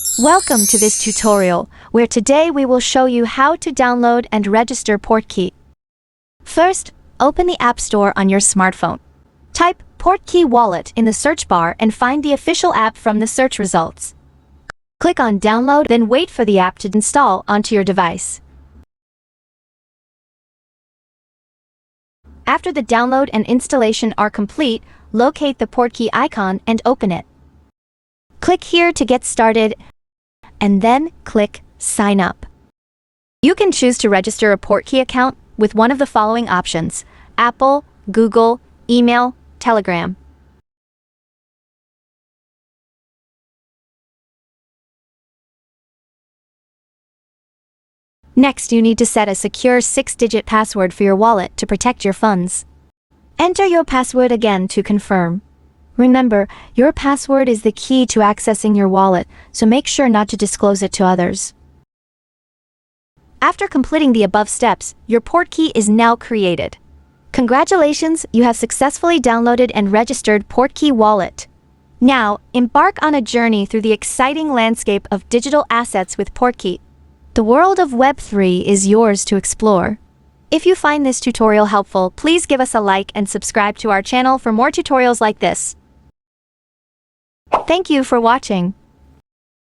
Welcome to this tutorial, where today we will show you how to download and register Portkey. First, open the App Store on your smartphone. Type Portkey Wallet in the search bar and find the official app from the search results. Click on Download, then wait for the app to install onto your device. After the download and installation are complete, locate the Portkey icon and open it. Click here to get started, and then click Sign Up. You can choose to register a Portkey account with one of the following options: Apple, Google, email, Telegram. Next, you need to set a secure 6-digit password for your wallet to protect your funds. Enter your password again to confirm. Remember, your password is the key to accessing your wallet, so make sure not to disclose it to others. After completing the above steps, your Portkey is now created. Congratulations, you have successfully downloaded and registered Portkey Wallet. Now, embark on a journey through the exciting landscape of digital assets with Portkey. The world of Web3 is yours to explore. If you find this tutorial helpful, please give us a like and subscribe to our channel for more tutorials like this. Thank you for watching.